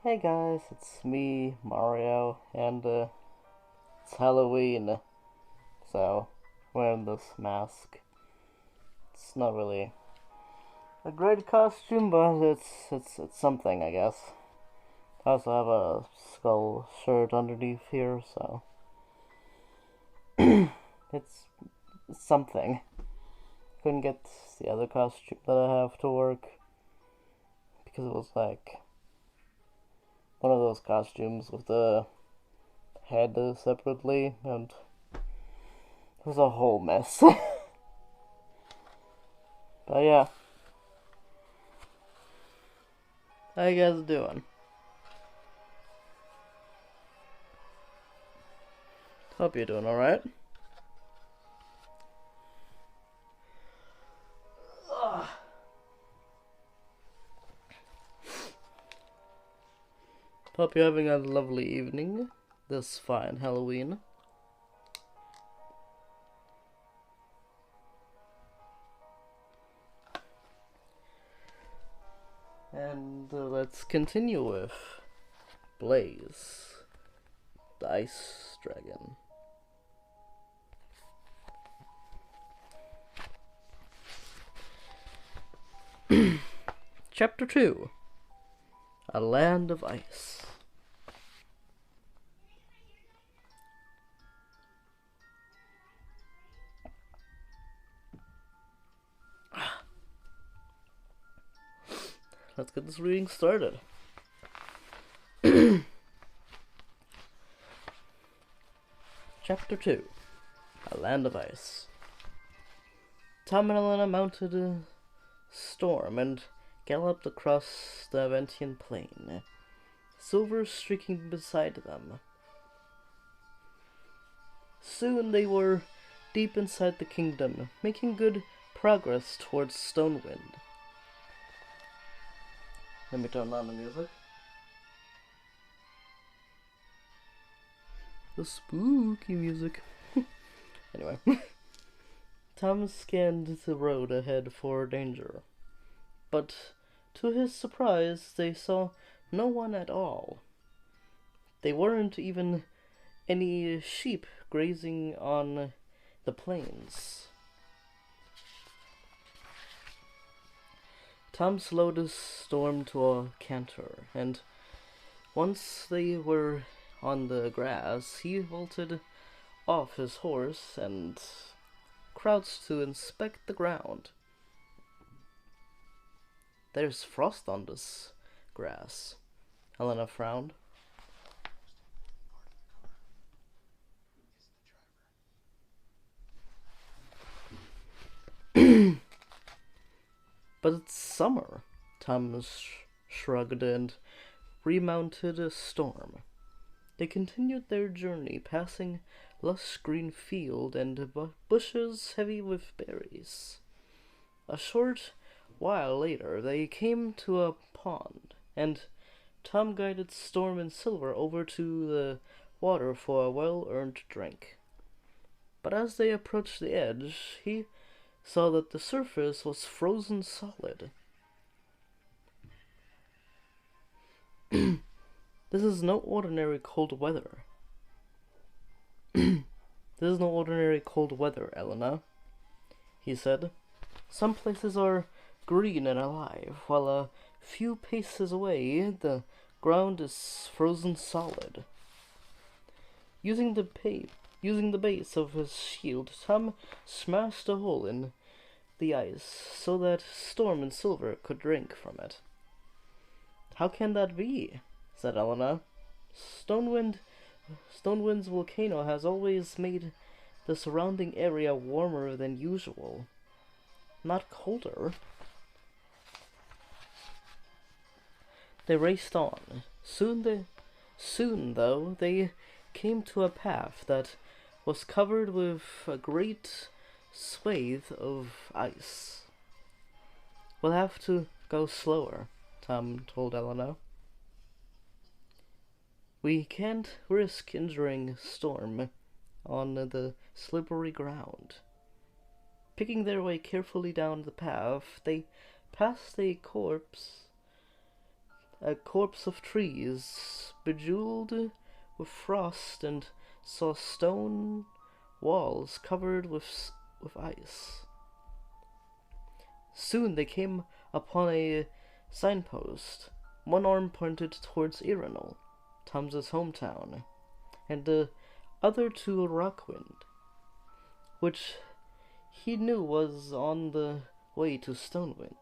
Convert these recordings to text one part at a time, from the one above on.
Hey guys, it's me, Mario, and it's Halloween, so wearing this mask. It's not really a great costume, but it's something, I guess. I also have a skull shirt underneath here, so it's, it's something. Couldn't get the other costume that I have to work because it was like one of those costumes with the head separately, and it was a whole mess. But yeah, how you guys doing? Hope you're doing alright. Hope you're having a lovely evening this fine Halloween. And let's continue with Blaze, the Ice Dragon. Chapter 2, A Land of Ice. Let's get this reading started. Chapter 2, A Land of Ice. Tom and Elena mounted a storm and galloped across the Aventian plain, silver streaking beside them. Soon they were deep inside the kingdom, making good progress towards Stonewind. Let me turn on the music. The spooky music. Anyway. Tom scanned the road ahead for danger, but to his surprise they saw no one at all. There weren't even any sheep grazing on the plains. Tom slowed his storm to a canter, and once they were on the grass, he vaulted off his horse and crouched to inspect the ground. There's frost on this grass. Helena frowned. But it's summer. Tom shrugged and remounted a storm. They continued their journey, passing lush green field and bushes heavy with berries. A short while later, they came to a pond, and Tom guided Storm and Silver over to the water for a well-earned drink. But as they approached the edge, he saw that the surface was frozen solid. This is no ordinary cold weather. This is no ordinary cold weather, Elena, he said. Some places are green and alive, while a few paces away the ground is frozen solid. Using the base of his shield, Tom smashed a hole in the ice so that Storm and Silver could drink from it. How can that be? Said Elena. Stonewind's volcano has always made the surrounding area warmer than usual, not colder. They raced on. Soon, though, they came to a path that was covered with a great swathe of ice. We'll have to go slower, Tom told Elena. We can't risk injuring Storm on the slippery ground. Picking their way carefully down the path, they passed a corpse a corpse of trees, bejeweled with frost, and saw stone walls covered with ice. Soon they came upon a signpost. One arm pointed towards Iranol, Tom's hometown, and the other to Rockwind, which he knew was on the way to Stonewind.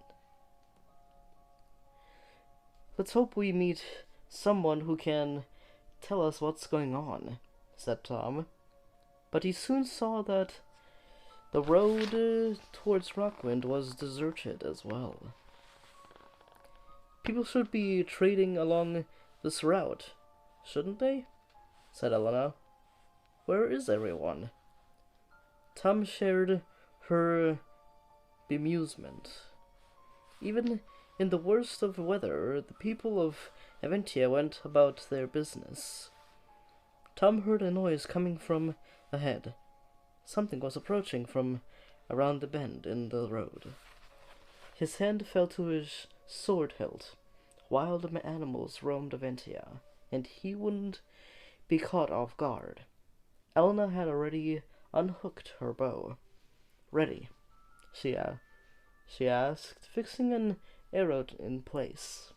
"Let's hope we meet someone who can tell us what's going on," said Tom. But he soon saw that the road towards Rockwind was deserted as well. "People should be trading along this route, shouldn't they?" said Elena. "Where is everyone?" Tom shared her bemusement. Even in the worst of weather, the people of Aventia went about their business. Tom heard a noise coming from ahead. Something was approaching from around the bend in the road. His hand fell to his sword hilt. Wild animals roamed Aventia, and he wouldn't be caught off guard. Elena had already unhooked her bow. "Ready?" she asked, fixing an arrow in place.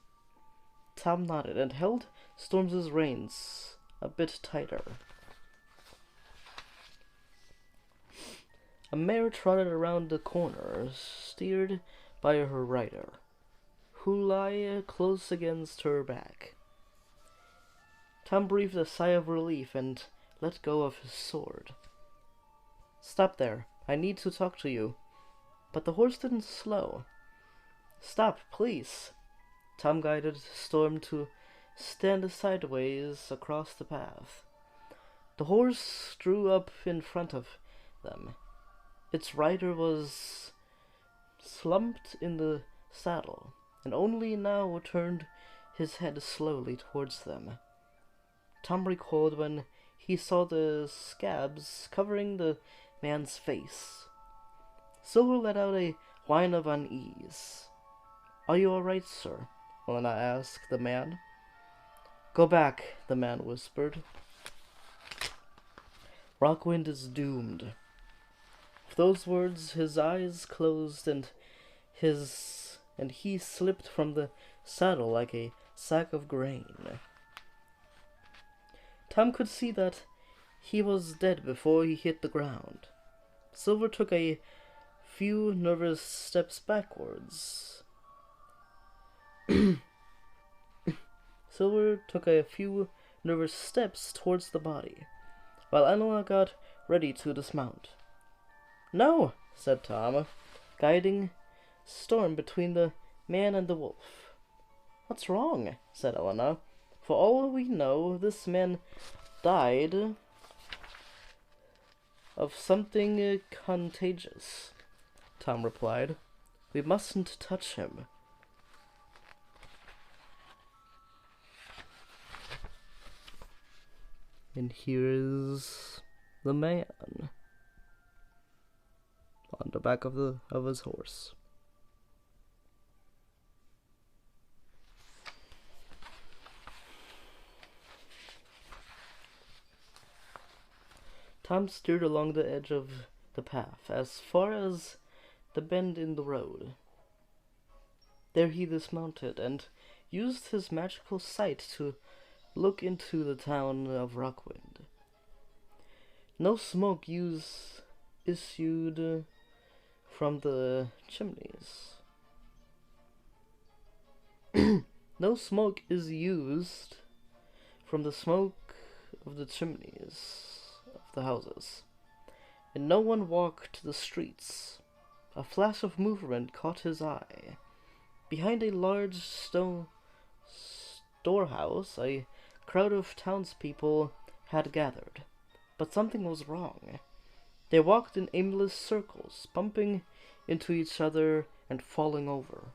Tom nodded and held Storm's reins a bit tighter. A mare trotted around the corner, steered by her rider, who lay close against her back. Tom breathed a sigh of relief and let go of his sword. "Stop there. I need to talk to you." But the horse didn't slow. "Stop, please." Tom guided Storm to stand sideways across the path. The horse drew up in front of them. Its rider was slumped in the saddle, and only now turned his head slowly towards them. Tom recalled when he saw the scabs covering the man's face. Silver let out a whine of unease. "Are you all right, sir?" Elena asked the man. "Go back," the man whispered. "Rockwind is doomed." With those words, his eyes closed and he slipped from the saddle like a sack of grain. Tom could see that he was dead before he hit the ground. Silver took a few nervous steps backwards. Silver took a few nervous steps towards the body, while Elena got ready to dismount. "No," said Tom, guiding Storm between the man and the wolf. "What's wrong?" said Elena. "For all we know, this man died of something contagious," Tom replied. "We mustn't touch him." And here is the man on the back of his horse. Tom steered along the edge of the path as far as the bend in the road. There he dismounted and used his magical sight to look into the town of Rockwind. No smoke issued from the chimneys. No smoke is used from the smoke of the chimneys of the houses, and no one walked the streets. A flash of movement caught his eye. Behind a large stone storehouse, a crowd of townspeople had gathered, but something was wrong. They walked in aimless circles, bumping into each other and falling over.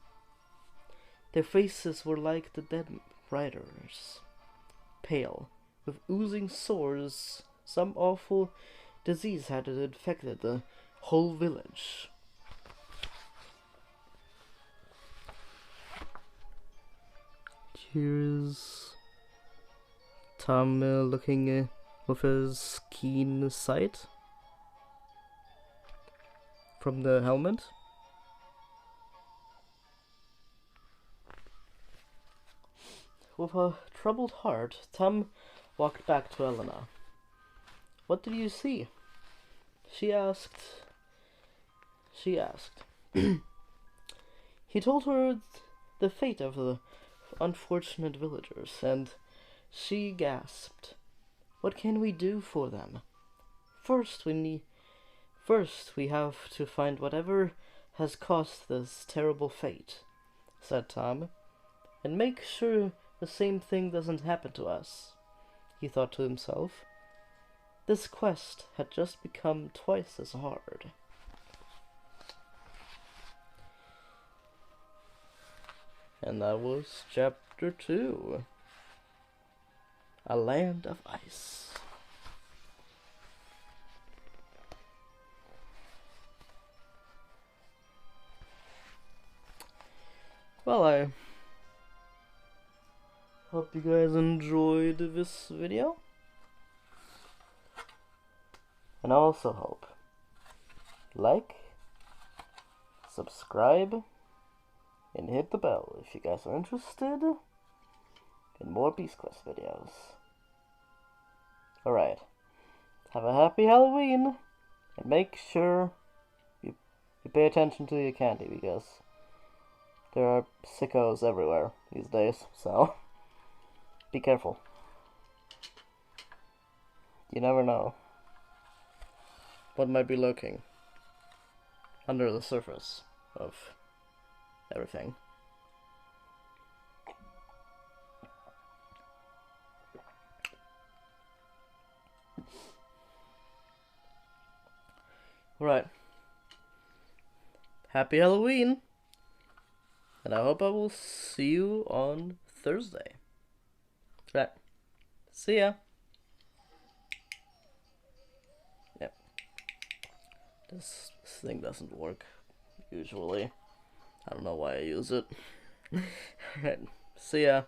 Their faces were like the dead riders, pale, with oozing sores. Some awful disease had infected the whole village. Here's Tom looking with his keen sight from the helmet. With a troubled heart, Tom walked back to Elena. "What did you see?" She asked. He told her the fate of the unfortunate villagers, and she gasped. "What can we do for them? First we have to find whatever has caused this terrible fate," said Tom, "and make sure the same thing doesn't happen to us." He thought to himself. This quest had just become twice as hard. And that was chapter 2. A Land of Ice. Well, I hope you guys enjoyed this video. And I also hope like, subscribe, and hit the bell if you guys are interested in more Beast Quest videos. Alright, have a happy Halloween, and make sure you pay attention to your candy, because there are sickos everywhere these days, so be careful. You never know what might be lurking under the surface of everything. Right. Happy Halloween! And I hope I will see you on Thursday. Right. See ya! Yep. This thing doesn't work, usually. I don't know why I use it. Right. See ya!